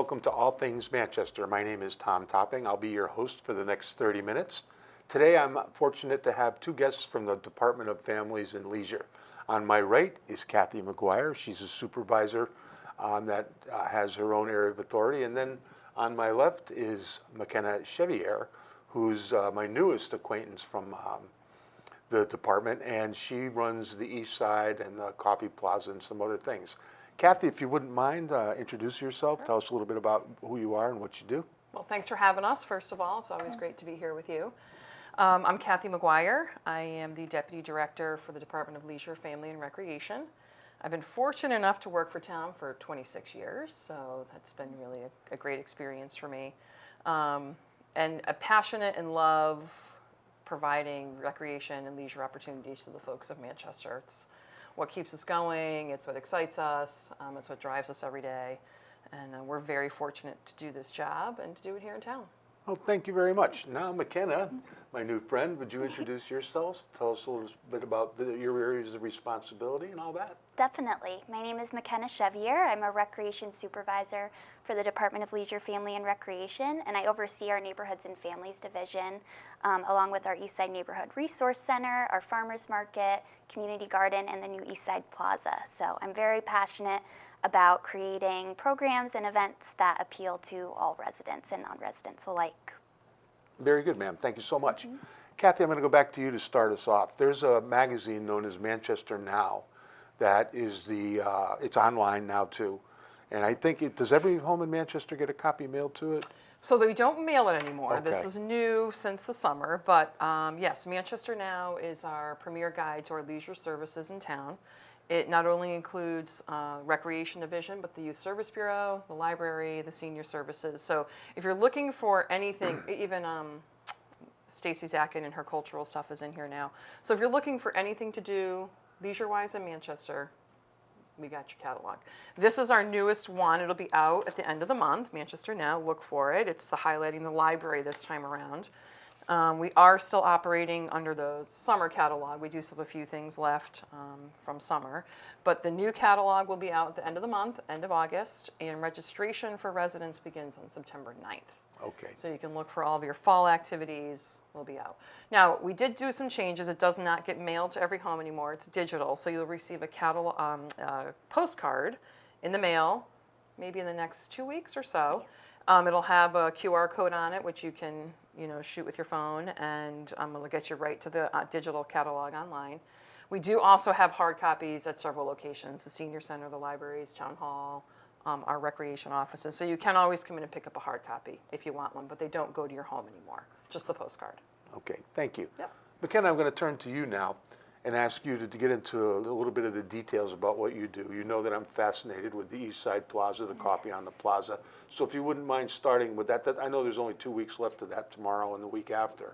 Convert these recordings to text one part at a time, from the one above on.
welcome to All Things Manchester. My name is Tom Topping. I'll be your host for the next 30 minutes. Today I'm fortunate to have two guests from the Department of Families and Leisure. On my right is Kathleen McGuire. She's a supervisor that has her own area of authority. And then on my left is McKenna Cheverier, who's my newest acquaintance from the department, and she runs the East Side and the Coffee Plaza and some other things. Kathy, if you wouldn't mind, introduce yourself. Sure. Tell us a little bit about who you are and what you do. Well, thanks for having us, first of all. It's always great to be here with you. I'm Kathy McGuire. I am the Deputy Director for the Department of Leisure, Family, and Recreation. I've been fortunate enough to work for Tom for 26 years, so that's been really a great experience for me. And a passionate and love providing recreation and leisure opportunities to the folks of Manchester. It's what keeps us going, it's what excites us, it's what drives us every day. And we're very fortunate to do this job and to do it here in town. Well, thank you very much. Now, McKenna, my new friend, would you introduce yourself? Tell us a little bit about your areas of responsibility and all that. Definitely. My name is McKenna Cheverier. I'm a recreation supervisor for the Department of Leisure, Family, and Recreation, and I oversee our Neighborhoods and Families Division, along with our Eastside Neighborhood Resource Center, our Farmers Market, Community Garden, and the new Eastside Plaza. So I'm very passionate about creating programs and events that appeal to all residents and non-residents alike. Very good, ma'am. Thank you so much. Kathy, I'm going to go back to you to start us off. There's a magazine known as Manchester Now that is it's online now too. And I think does every home in Manchester get a copy mailed to it? So we don't mail it anymore. Okay. This is new since the summer, but yes, Manchester Now is our premier guide to our leisure services in town. It not only includes Recreation Division, but the Youth Service Bureau, the library, the senior services. So if you're looking for anything, even Stacy Zakin and her cultural stuff is in here now. So if you're looking for anything to do leisure-wise in Manchester, we got your catalog. This is our newest one. It'll be out at the end of the month, Manchester Now. Look for it. It's highlighting the library this time around. We are still operating under the summer catalog. We do still have a few things left from summer. But the new catalog will be out at the end of the month, end of August, and registration for residents begins on September 9th. Okay. So you can look for all of your fall activities will be out. Now, we did do some changes. It does not get mailed to every home anymore. It's digital, so you'll receive a catalog, postcard in the mail, maybe in the next 2 weeks or so. It'll have a QR code on it, which you can shoot with your phone, and it'll get you right to the digital catalog online. We do also have hard copies at several locations, the senior center, the libraries, town hall, our recreation offices. So you can always come in and pick up a hard copy if you want one, but they don't go to your home anymore, just the postcard. Okay, thank you. Yep. McKenna, I'm going to turn to you now and ask you to get into a little bit of the details about what you do. You know that I'm fascinated with the East Side Plaza, the coffee on the plaza. So if you wouldn't mind starting with that, I know there's only 2 weeks left of that, tomorrow and the week after.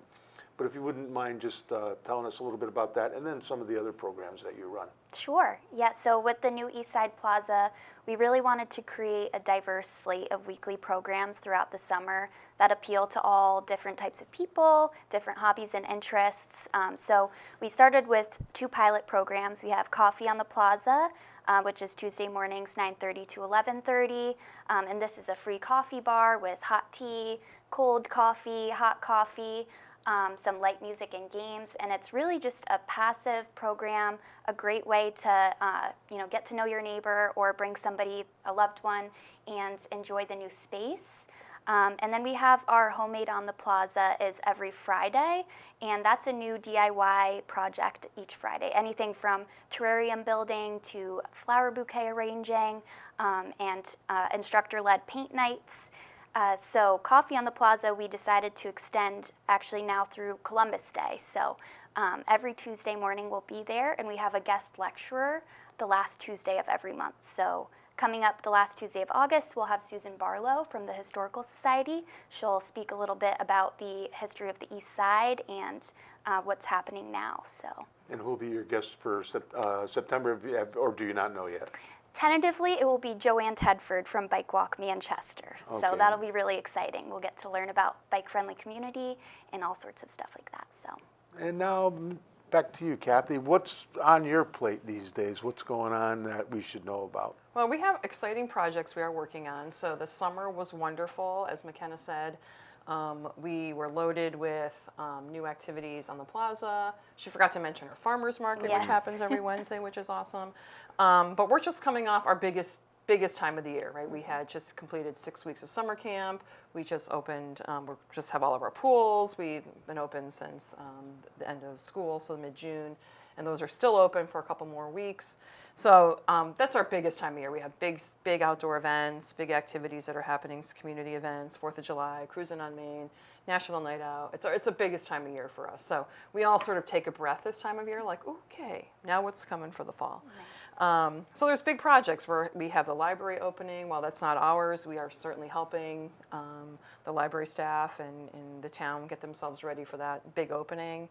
But if you wouldn't mind just telling us a little bit about that and then some of the other programs that you run. Sure. Yeah, so with the new Eastside Plaza, we really wanted to create a diverse slate of weekly programs throughout the summer that appeal to all different types of people, different hobbies and interests. So we started with 2 pilot programs. We have Coffee on the Plaza, which is Tuesday mornings 9:30 to 11:30. And this is a free coffee bar with hot tea, cold coffee, hot coffee, some light music and games, and it's really just a passive program, a great way to get to know your neighbor or bring somebody, a loved one, and enjoy the new space. And then we have our Homemade on the Plaza is every Friday, and that's a new DIY project each Friday. Anything from terrarium building to flower bouquet arranging, and instructor-led paint nights. So Coffee on the Plaza, we decided to extend actually now through Columbus Day. So every Tuesday morning we'll be there, and we have a guest lecturer the last Tuesday of every month. So coming up the last Tuesday of August, we'll have Susan Barlow from the Historical Society. She'll speak a little bit about the history of the East Side and what's happening now. So. And who will be your guest for September, or do you not know yet? Tentatively, it will be Joanne Tedford from Bike Walk Manchester. Okay. So that'll be really exciting. We'll get to learn about bike-friendly community and all sorts of stuff like that. So. And now, back to you, Kathy. What's on your plate these days? What's going on that we should know about? Well, we have exciting projects we are working on. So the summer was wonderful, as McKenna said. We were loaded with new activities on the plaza. She forgot to mention our farmers market, Yes. which happens every Wednesday, which is awesome. But we're just coming off our biggest time of the year, right? We had just completed 6 weeks of summer camp. We just opened, we just have all of our pools. We've been open since the end of school, so mid-June, and those are still open for a couple more weeks. So that's our biggest time of year. We have big outdoor events, big activities that are happening, community events, 4th of July, Cruising on Main, National Night Out. It's the biggest time of year for us. So we all sort of take a breath this time of year, like, okay, now what's coming for the fall? So there's big projects where we have the library opening. While that's not ours, we are certainly helping the library staff and the town get themselves ready for that big opening.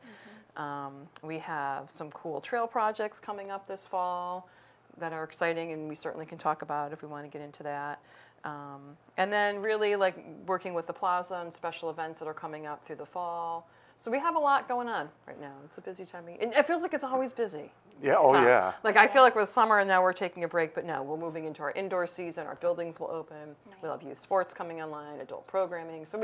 We have some cool trail projects coming up this fall that are exciting, and we certainly can talk about if we want to get into that. And then really like working with the plaza and special events that are coming up through the fall. So we have a lot going on right now. It's a busy time. And it feels like it's always busy. Yeah, oh Tom. yeah. Like I feel like we're summer and now we're taking a break, but no, we're moving into our indoor season. Our buildings will open. We'll have youth sports coming online, adult programming. So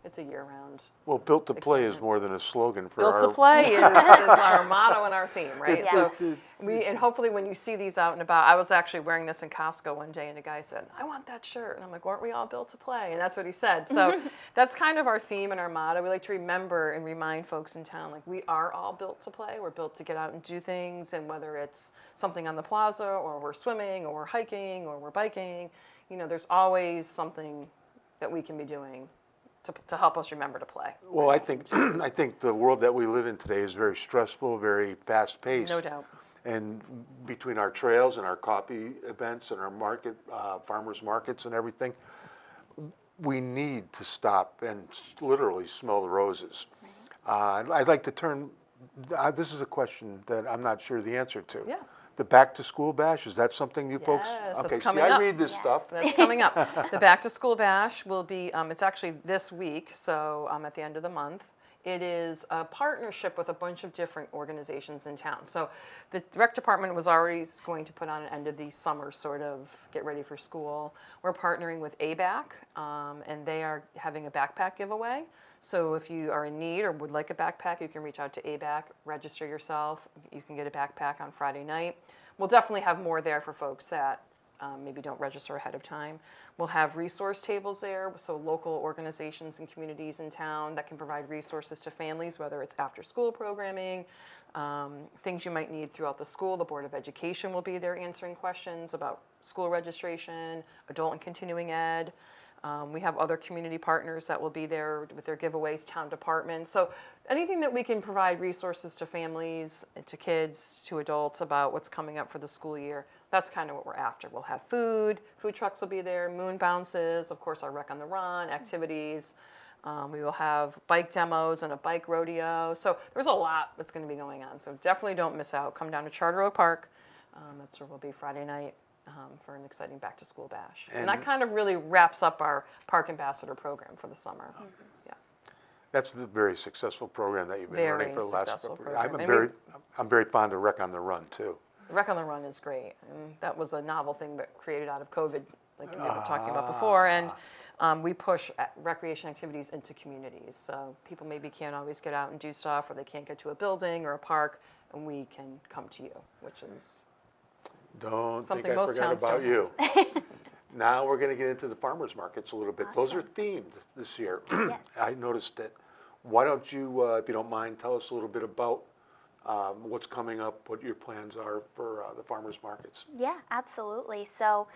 it's a year-round. Well, Built to Play is Excitement. more than a slogan for Built our... to Play is our motto and our theme, right? Yes. So and hopefully when you see these out and about, I was actually wearing this in Costco one day and a guy said, I want that shirt. And I'm like, weren't we all built to play? And that's what he said. So that's kind of our theme and our motto. We like to remember and remind folks in town, like we are all built to play. We're built to get out and do things. And whether it's something on the plaza or we're swimming or we're hiking or we're biking, there's always something that we can be doing to help us remember to play. Well, I think the world that we live in today is very stressful, very fast-paced. No doubt. And between our trails and our coffee events and our market, farmers markets and everything, we need to stop and literally smell the roses. I'd like to turn, this is a question that I'm not sure the answer to. Yeah. The Back to School Bash, is that something you folks? Yes, Okay, that's see, coming I up. read this Yes. stuff. That's coming up. The Back to School Bash will be, it's actually this week, so at the end of the month. It is a partnership with a bunch of different organizations in town. So the rec department was already going to put on an end of the summer sort of get ready for school. We're partnering with ABAC, and they are having a backpack giveaway. So if you are in need or would like a backpack, you can reach out to ABAC, register yourself. You can get a backpack on Friday night. We'll definitely have more there for folks that maybe don't register ahead of time. We'll have resource tables there, so local organizations and communities in town that can provide resources to families, whether it's after school programming, things you might need throughout the school. The Board of Education will be there answering questions about school registration, adult and continuing ed. We have other community partners that will be there with their giveaways, town departments. So anything that we can provide resources to families, to kids, to adults about what's coming up for the school year, that's kind of what we're after. We'll have food trucks will be there, moon bounces, of course our Rec on the Run, activities. We will have bike demos and a bike rodeo. So there's a lot that's going to be going on. So definitely don't miss out. Come down to Charter Oak Park. That's where we'll be Friday night. For an exciting back to school bash. And that kind of really wraps up our Park Ambassador program for the summer. Yeah. That's a very successful program that you've been Very running for the last successful couple of program. years. And I'm very fond of Rec on the Run too. Rec on the Run is great. And that was a novel thing but created out of COVID, like we were talking about before. And we push recreation activities into communities. So people maybe can't always get out and do stuff, or they can't get to a building or a park, and we can come to you, which is Don't something think I most forgot towns about don't you. Now we're going to get into the farmers markets a little bit. Those are Awesome. themed this year. Yes. I noticed it. Why don't you, if you don't mind, tell us a little bit about what's coming up, what your plans are for the farmers markets. Yeah, absolutely. So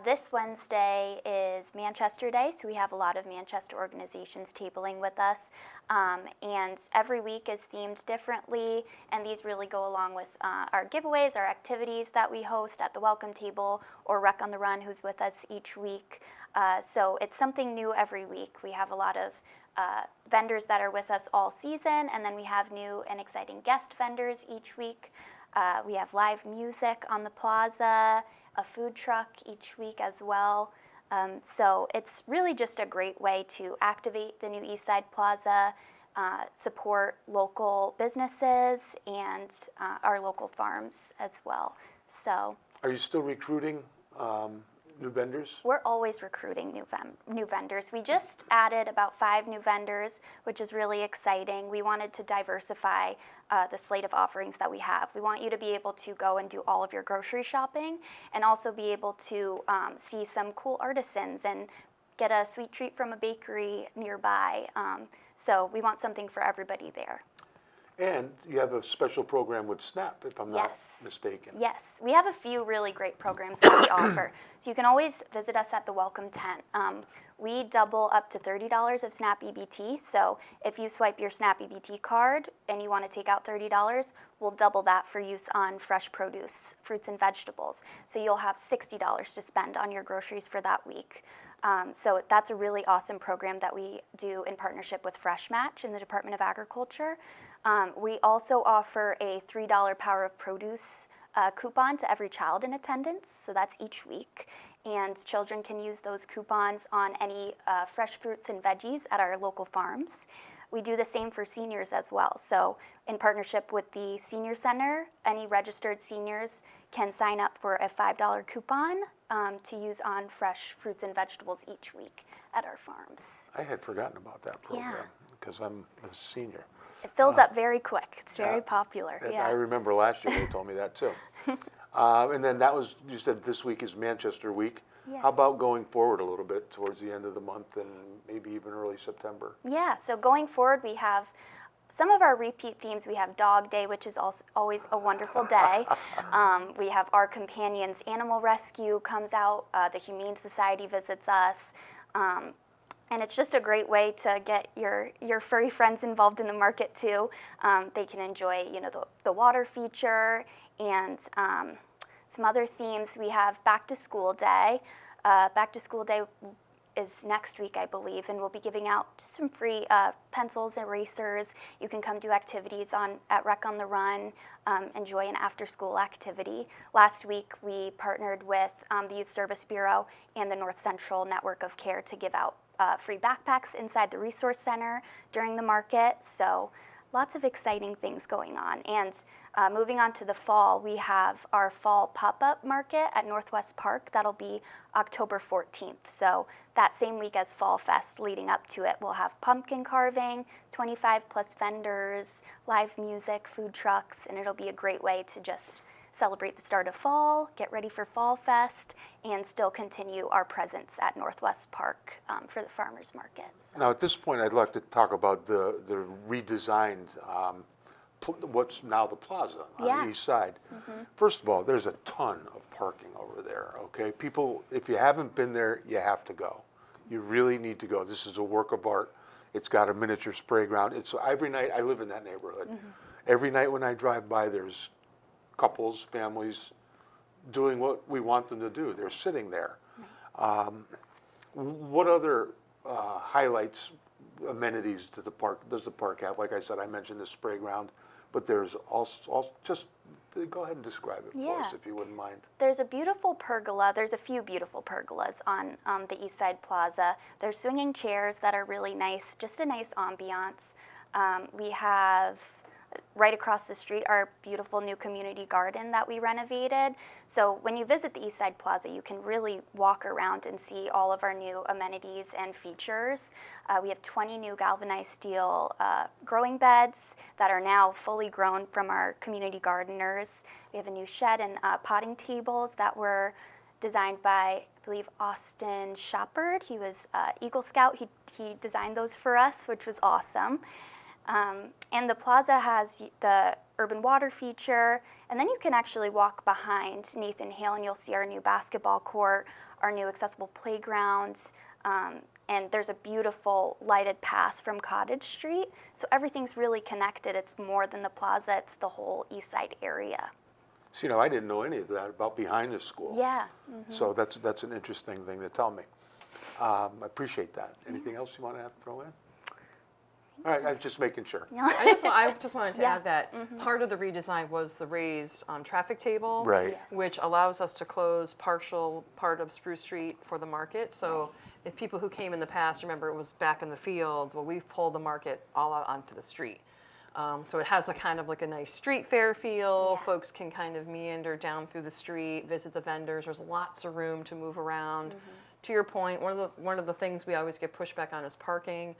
this Wednesday is Manchester Day, so we have a lot of Manchester organizations tabling with us. And every week is themed differently, and these really go along with our giveaways, our activities that we host at the welcome table, or Rec on the Run, who's with us each week. So it's something new every week. We have a lot of vendors that are with us all season, and then we have new and exciting guest vendors each week. We have live music on the plaza, a food truck each week as well. So it's really just a great way to activate the new Eastside Plaza, support local businesses and our local farms as well. So Are you still recruiting new vendors? we're always recruiting new vendors. We just added about 5 new vendors, which is really exciting. We wanted to diversify the slate of offerings that we have. We want you to be able to go and do all of your grocery shopping and also be able to see some cool artisans and get a sweet treat from a bakery nearby. So we want something for everybody there. And you have a special program with SNAP, if I'm not Yes. mistaken. Yes, we have a few really great programs that we offer. So you can always visit us at the Welcome Tent. We double up to $30 of SNAP EBT. So if you swipe your SNAP EBT card and you want to take out $30, we'll double that for use on fresh produce, fruits and vegetables. So you'll have $60 to spend on your groceries for that week. So that's a really awesome program that we do in partnership with Fresh Match in the Department of Agriculture. We also offer a $3 Power of Produce coupon to every child in attendance, so that's each week. And children can use those coupons on any fresh fruits and veggies at our local farms. We do the same for seniors as well. So in partnership with the Senior Center, any registered seniors can sign up for a $5 coupon to use on fresh fruits and vegetables each week at our farms. I had forgotten about that program because I'm a senior. It fills up very quick. It's very popular. And Yeah. I remember last year they told me that too. And then that was, you said this week is Manchester Week. Yes. How about going forward a little bit towards the end of the month and maybe even early September? Yeah, so going forward, we have some of our repeat themes. We have Dog Day, which is also always a wonderful day. We have Our Companions Animal Rescue comes out. The Humane Society visits us. And it's just a great way to get your furry friends involved in the market too. They can enjoy, the water feature and some other themes. We have Back to School Day. Back to School Day is next week, I believe, and we'll be giving out just some free pencils, erasers. You can come do activities at Rec on the Run, enjoy an after-school activity. Last week, we partnered with the Youth Service Bureau and the North Central Network of Care to give out free backpacks inside the Resource Center during the market. So lots of exciting things going on. And moving on to the fall, we have our fall pop-up market at Northwest Park. That'll be October 14th. So that same week as Fall Fest leading up to it, we'll have pumpkin carving, 25 plus vendors, live music, food trucks, and it'll be a great way to just celebrate the start of fall, get ready for Fall Fest, and still continue our presence at Northwest Park for the farmers markets. Now, at this point, I'd like to talk about the redesigned, what's now the plaza on the east side. First of all, there's a ton of parking over there, okay? People, if you haven't been there, you have to go. You really need to go. This is a work of art. It's got a miniature spray ground. It's every night, I live in that neighborhood. Every night when I drive by, there's couples, families, doing what we want them to do. They're sitting there. What other highlights, amenities to the park does the park have? Like I said, I mentioned the spray ground, but there's also just go ahead and describe it for us if you wouldn't mind. There's a beautiful pergola. There's a few beautiful pergolas on the East Side Plaza. There's swinging chairs that are really nice, just a nice ambiance. We have right across the street our beautiful new community garden that we renovated. So when you visit the East Side Plaza, you can really walk around and see all of our new amenities and features. We have 20 new galvanized steel growing beds that are now fully grown from our community gardeners. We have a new shed and potting tables that were designed by, I believe, Austin Shepard. He was Eagle Scout. He designed those for us, which was awesome. And the plaza has the urban water feature, and then you can actually walk behind Nathan Hale and you'll see our new basketball court, our new accessible playground, and there's a beautiful lighted path from Cottage Street. So everything's really connected. It's more than the plaza, it's the whole East Side area. So, I didn't know any of that about behind the school. Yeah. So that's an interesting thing to tell me. I appreciate that. Anything else you want to throw in? All right, I was just making sure. I just wanted to Yeah. add that part of the redesign was the raised traffic table, Right. Yes. which allows us to close partial part of Spruce Street for the market. So if people who came in the past, remember it was back in the field, well, we've pulled the market all out onto the street. So it has a kind of like a nice street fair feel. Yeah. Folks can kind of meander down through the street, visit the vendors. There's lots of room to move around. To your point, one of the things we always get pushback on is parking.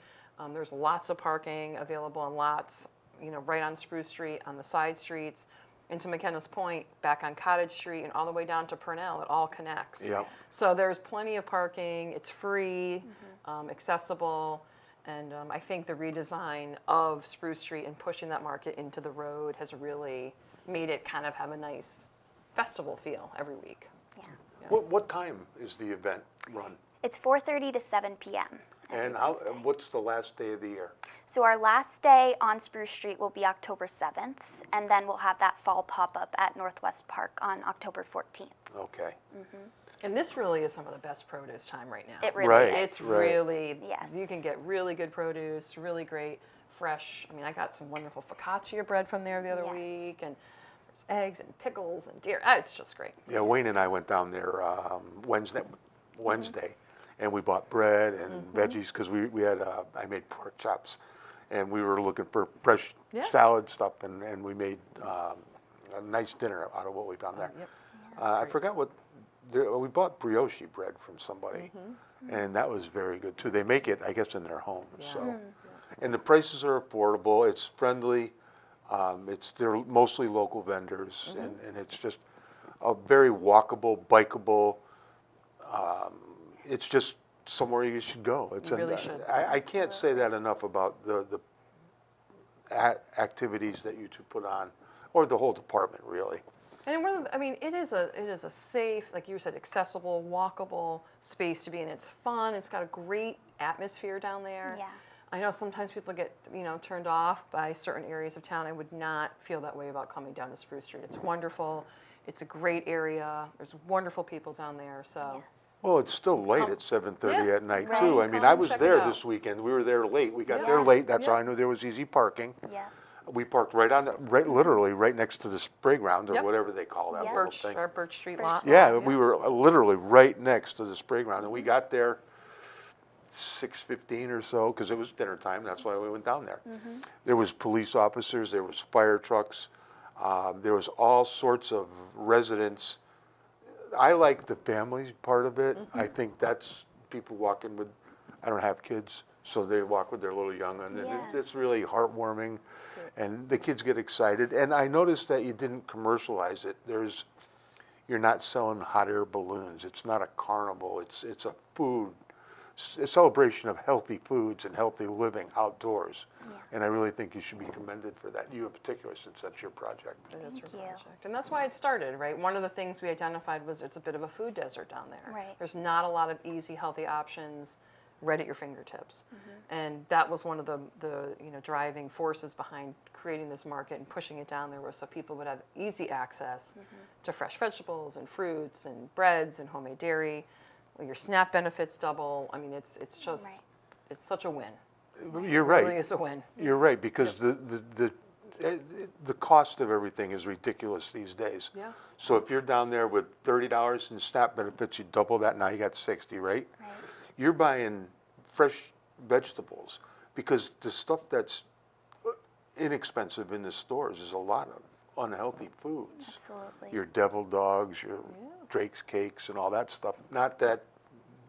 There's lots of parking available on lots, right on Spruce Street, on the side streets. And to McKenna's point, back on Cottage Street and all the way down to Purnell, it all connects. Yep. So there's plenty of parking. It's free, accessible. And I think the redesign of Spruce Street and pushing that market into the road has really made it kind of have a nice festival feel every week. Yeah. What time is the event run? It's 4:30 to 7 p.m. every And Wednesday. what's the last day of the year? So our last day on Spruce Street will be October 7th, and then we'll have that fall pop-up at Northwest Park on October 14th. Okay. And this really is some of the best produce time right now. It really Right. is. It's really, Yes. you can get really good produce, really great, fresh. I mean, I got some wonderful focaccia bread from there the other Yes. week, and there's eggs and pickles and deer. It's just great. Yeah, Wayne and I went down there Wednesday, and we bought bread and veggies because we had I made pork chops, and we were looking for fresh Yeah. salad stuff, and we made a nice dinner out of what we found there. Yep. I forgot what we bought brioche bread from somebody, and that was very good too. They make it, I guess, in their homes. Yeah. So, and the prices are affordable. It's friendly. They're mostly local vendors, and it's just a very walkable, bikeable. It's just somewhere you should go. You really should. I can't say that enough about the activities that you two put on, or the whole department, really. And it is a safe, like you said, accessible, walkable space to be in. It's fun. It's got a great atmosphere down there. Yeah. I know sometimes people get turned off by certain areas of town. I would not feel that way about coming down to Spruce Street. It's wonderful. It's a great area. There's wonderful people down there. So Yes. Well, it's still late Come- at 7:30 Yeah, at night right. too. I mean, Come I was check it there out. this weekend. We were there late. We got Yeah. there late. That's how Yeah. I knew there was easy parking. Yeah. We parked literally right next to the spray ground or Yep. whatever they call that Yeah. little Birch, thing. our Birch Street Birch lot. Street. Yeah, we were literally right next to the spray ground, and we got there 6:15 or so because it was dinner time. That's why we went down there. There was police officers, there was fire trucks, there was all sorts of residents. I like the family part of it. I think that's people walking with. I don't have kids, so they walk with their little young one, and Yeah. it's really heartwarming, great. and the kids get excited. And I noticed that you didn't commercialize it. You're not selling hot air balloons. It's not a carnival. It's a a celebration of healthy foods and healthy living outdoors. Yeah. And I really think you should be commended for that. You in particular, since that's your project. It is your Thank you. project. And that's why it started, right? One of the things we identified was it's a bit of a food desert down there. Right. There's not a lot of easy, healthy options right at your fingertips. And that was one of the driving forces behind creating this market and pushing it down there, was so people would have easy access to fresh vegetables and fruits and breads and homemade dairy. Well, your SNAP benefits double. I mean, it's just, Right. it's such a win. You're It right. really is a win. You're right, because the cost of everything is ridiculous these days. Yeah. So if you're down there with $30 in SNAP benefits, you double that, now you got 60, right? Right. You're buying fresh vegetables, because the stuff that's inexpensive in the stores is a lot of unhealthy foods. Absolutely. Your deviled dogs, your Drake's cakes and all that stuff. Not that.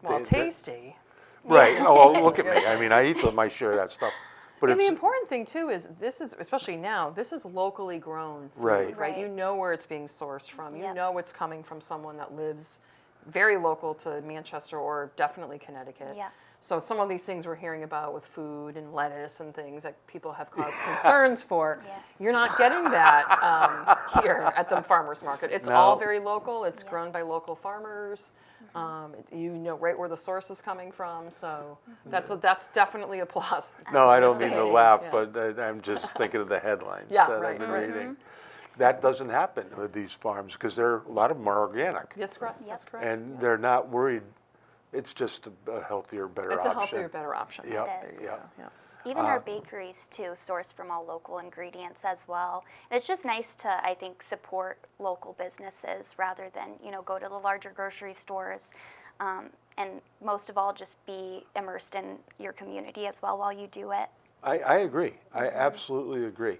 Well, they- tasty. Right. Oh, well, look at me. I mean, I eat my share of that stuff. But And the it's, important thing too is this is, especially now, this is locally grown food, Right. Right. You know where it's being sourced from. You Yep. know it's coming from someone that lives very local to Manchester or definitely Connecticut. Yeah. So some of these things we're hearing about with food and lettuce and things that people have caused concerns for, Yes. you're not getting that here at the farmer's market. It's No. all very local. It's Yeah. grown by local farmers. You know right where the source is coming from. So that's definitely a plus. no, I don't This mean day to and age, laugh, yeah. but I'm just thinking of the headlines Yeah, that right, I've been right. reading. That doesn't happen with these farms, because a lot of them are organic. Yes, correct. Yep. That's correct. And they're not worried. It's just a healthier, better It's option. a healthier, better option. Yep. It is. Yeah. Yeah. Even our bakeries too source from all local ingredients as well. And it's just nice to, I think, support local businesses rather than, go to the larger grocery stores. And most of all, just be immersed in your community as well while you do it. I agree. I absolutely agree.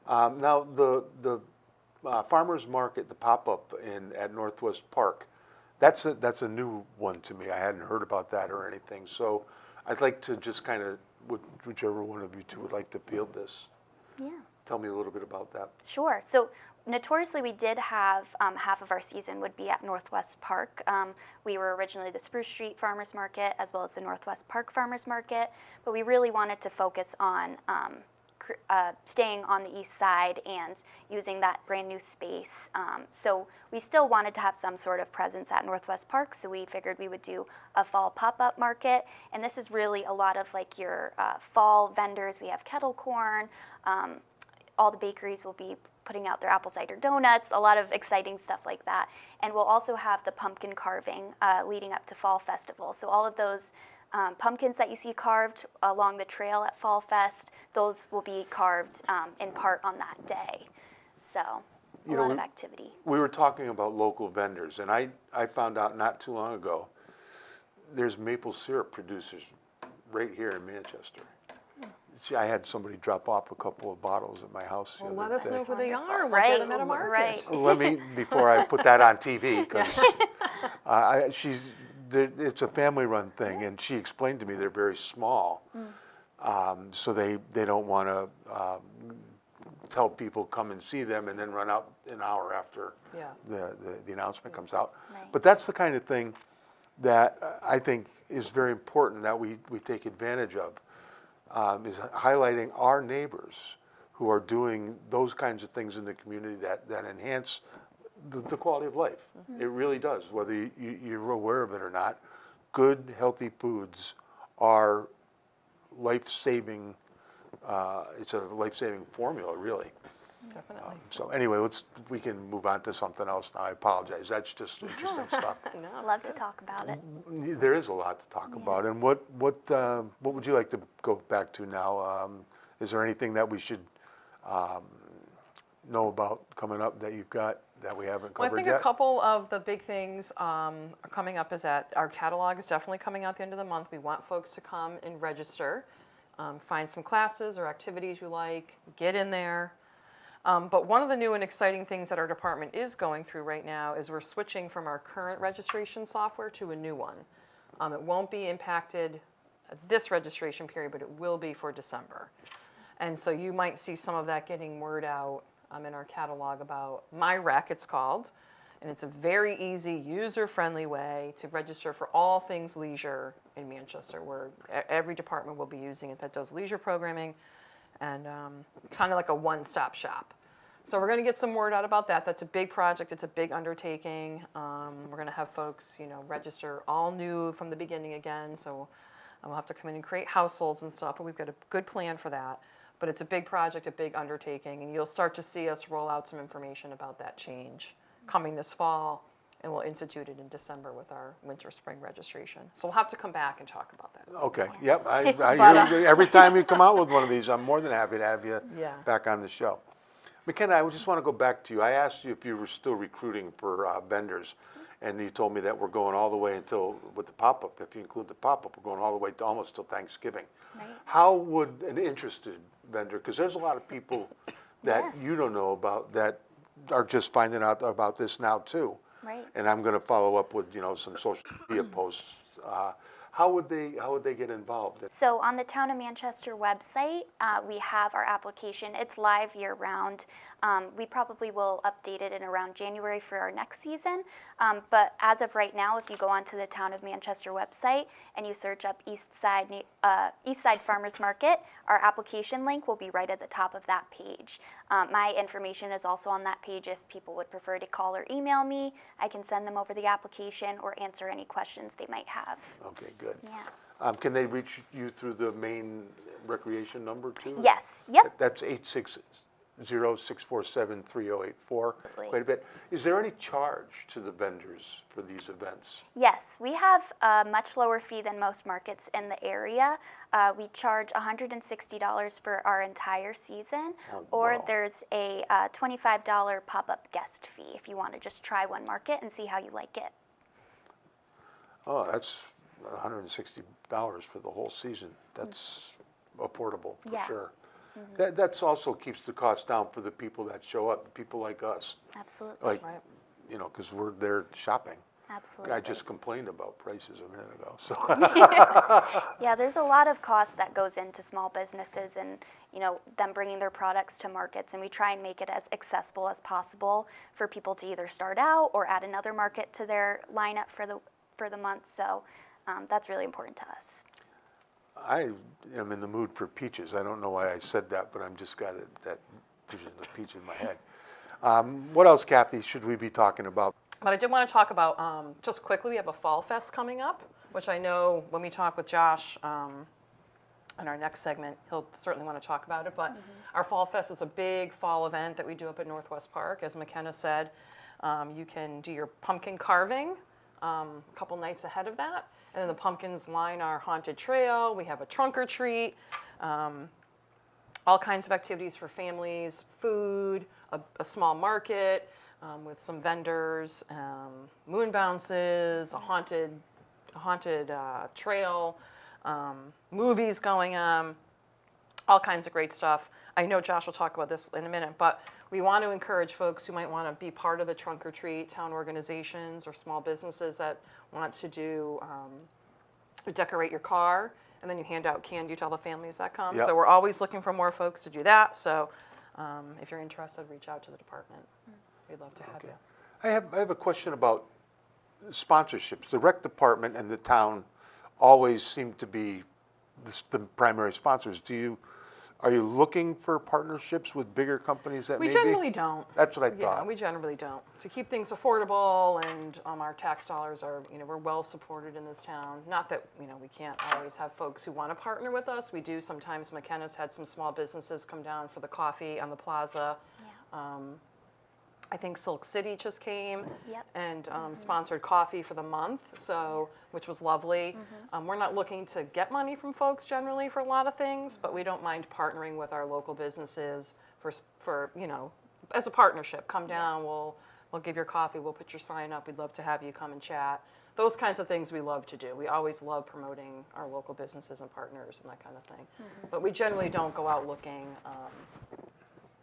Now, the farmers market, the pop-up at Northwest Park, that's a new one to me. I hadn't heard about that or anything. So I'd like to just kind of, whichever one of you two would like to field this. Yeah. Tell me a little bit about that. Sure. So notoriously, we did have half of our season would be at Northwest Park. We were originally the Spruce Street Farmers Market as well as the Northwest Park Farmers Market, but we really wanted to focus on staying on the east side and using that brand new space. So we still wanted to have some sort of presence at Northwest Park, so we figured we would do a fall pop-up market. And this is really a lot of like your fall vendors. We have kettle corn. All the bakeries will be putting out their apple cider donuts, a lot of exciting stuff like that. And we'll also have the pumpkin carving leading up to Fall Festival. So all of those pumpkins that you see carved along the trail at Fall Fest, those will be carved in part on that day. So a lot of activity. We were talking about local vendors, and I found out not too long ago, there's maple syrup producers right here in Manchester. See, I had somebody drop off a couple of bottles at my house. Well, let us know who they are. We'll Right, get them at a market. right. Let me, before I put that on TV, because it's a family-run thing, and she explained to me they're very small, so they don't want to tell people come and see them and then run out an hour after the announcement comes out. Right. But that's the kind of thing that I think is very important that we take advantage of. Is highlighting our neighbors who are doing those kinds of things in the community that enhance the quality of life. It really does, whether you're aware of it or not. Good, healthy foods are life-saving. It's a life-saving formula, really. Definitely. So anyway, we can move on to something else now. I apologize. That's just interesting stuff. No, it's Love to good. talk about it. There is a lot to talk about. And what would you like to go back to now? Is there anything that we should know about coming up that you've got that we haven't covered Well, I think yet? a couple of the big things are coming up is that our catalog is definitely coming out at the end of the month. We want folks to come and register, find some classes or activities you like, get in there. But one of the new and exciting things that our department is going through right now is we're switching from our current registration software to a new one. It won't be impacted this registration period, but it will be for December. And so you might see some of that getting word out in our catalog about My Rec, it's called. And it's a very easy, user-friendly way to register for all things leisure in Manchester, where every department will be using it that does leisure programming. And kind of like a one-stop shop. So we're going to get some word out about that. That's a big project. It's a big undertaking. We're going to have folks, register all new from the beginning again. So we'll have to come in and create households and stuff. But we've got a good plan for that. But it's a big project, a big undertaking, and you'll start to see us roll out some information about that change coming this fall. And we'll institute it in December with our winter-spring registration. So we'll have to come back and talk about that. Okay, yep. I But, hear every time you come out with one of these, I'm more than happy to have you Yeah. back on the show. McKenna, I just want to go back to you. I asked you if you were still recruiting for vendors, and you told me that we're going all the way until, with the pop-up, if you include the pop-up, we're going all the way to almost till Thanksgiving. Right. How would an interested vendor, because there's a lot of people that you don't know about that are just finding out about this now too. Right. And I'm going to follow up with some social media posts. How would they get involved? So on the Town of Manchester website, we have our application. It's live year-round. We probably will update it in around January for our next season. But as of right now, if you go onto the Town of Manchester website and you search up East Side Farmers Market, our application link will be right at the top of that page. My information is also on that page if people would prefer to call or email me. I can send them over the application or answer any questions they might have. Okay, good. Yeah. Can they reach you through the main recreation number too? Yes. Yep. That's 866. 647-3084 quite a bit. Is there any charge to the vendors for these events? Yes, we have a much lower fee than most markets in the area. We charge $160 for our entire season, or wow. there's a $25 pop-up guest fee if you want to just try one market and see how you like it. Oh, that's $160 for the whole season. That's affordable for Yeah. sure. That's also keeps the cost down for the people that show up, people like us. Absolutely. Like, Right. you know, because we're there shopping. Absolutely. I just complained about prices a minute ago. So Yeah, there's a lot of cost that goes into small businesses and, them bringing their products to markets, and we try and make it as accessible as possible for people to either start out or add another market to their lineup for the month. So that's really important to us. I am in the mood for peaches. I don't know why I said that, but I'm just got that vision of peach in my head. What else, Kathy, should we be talking about? But I did want to talk about, just quickly, we have a Fall Fest coming up, which I know when we talk with Josh in our next segment, he'll certainly want to talk about it. But our Fall Fest is a big fall event that we do up at Northwest Park. As McKenna said, you can do your pumpkin carving a couple nights ahead of that. And then the pumpkins line our haunted trail. We have a trunk or treat, all kinds of activities for families, food, a small market with some vendors, moon bounces, a haunted trail, movies going on, all kinds of great stuff. I know Josh will talk about this in a minute, but we want to encourage folks who might want to be part of the trunk or treat, town organizations or small businesses that want to do decorate your car, and then you hand out candy to all the families that come. Yep. So we're always looking for more folks to do that. So if you're interested, reach out to the department. We'd love to have you. I have a question about sponsorships. The rec department and the town always seem to be the primary sponsors. Are you looking for partnerships with bigger companies that We maybe? generally don't. That's what I Yeah, thought. we generally don't. To keep things affordable, and our tax dollars are, we're well supported in this town. Not that, we can't always have folks who want to partner with us. We do sometimes. McKenna's had some small businesses come down for the coffee on the plaza. Yeah. I think Silk City just came Yep. and sponsored coffee for the month, which was lovely. We're not looking to get money from folks generally for a lot of things, but we don't mind partnering with our local businesses for as a partnership. Come down, we'll give your coffee, we'll put your sign up. We'd love to have you come and chat. Those kinds of things we love to do. We always love promoting our local businesses and partners and that kind of thing. But we generally don't go out looking.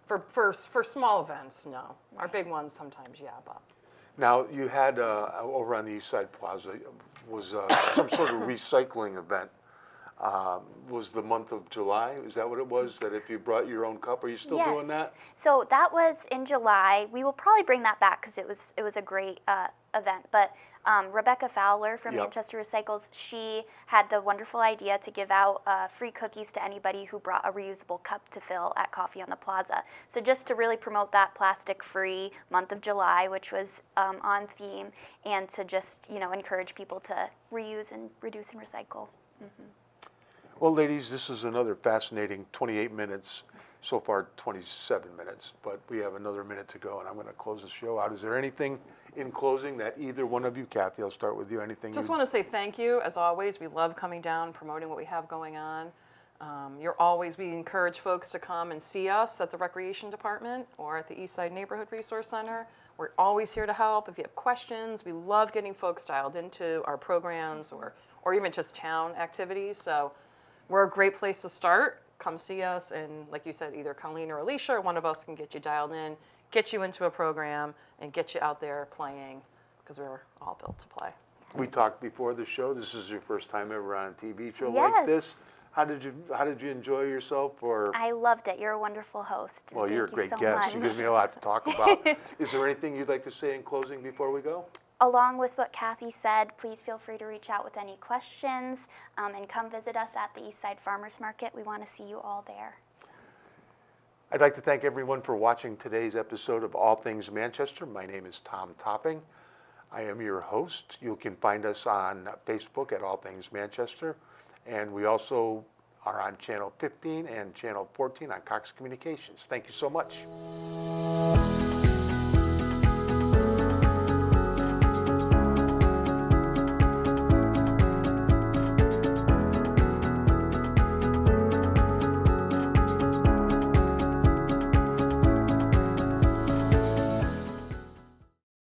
For small events, no. Our big ones sometimes, yeah, but. Now, you had over on the East Side Plaza was some sort of recycling event. Was the month of July? Is that what it was? That if you brought your own cup, are you still doing that? So that was in July. We will probably bring that back because it was a great event. But Rebecca Fowler from Yep. Manchester Recycles, she had the wonderful idea to give out free cookies to anybody who brought a reusable cup to fill at Coffee on the Plaza. So just to really promote that plastic-free month of July, which was on theme, and to just encourage people to reuse and reduce and recycle. Well, ladies, this is another fascinating 28 minutes. So far, 27 minutes, but we have another minute to go, and I'm going to close the show out. Is there anything in closing that either one of you, Kathy, I'll start with you, anything? Just want to say thank you, as always. We love coming down, promoting what we have going on. We encourage folks to come and see us at the Recreation Department or at the Eastside Neighborhood Resource Center. We're always here to help. If you have questions, we love getting folks dialed into our programs or even just town activities. So we're a great place to start. Come see us, and like you said, either Colleen or Alicia, or one of us can get you dialed in, get you into a program, and get you out there playing, because we're all built to play. We talked before the show. This is your first time ever on a TV show Yes. like this. How did you enjoy yourself? Or I loved it. You're a wonderful host. well, Thank you're a you great so guest. You much. give me a lot to talk about. Is there anything you'd like to say in closing before we go? Along with what Kathy said, please feel free to reach out with any questions and come visit us at the Eastside Farmers Market. We want to see you all there. I'd like to thank everyone for watching today's episode of All Things Manchester. My name is Tom Topping. I am your host. You can find us on Facebook at All Things Manchester, and we also are on Channel 15 and Channel 14 on Cox Communications. Thank you so much.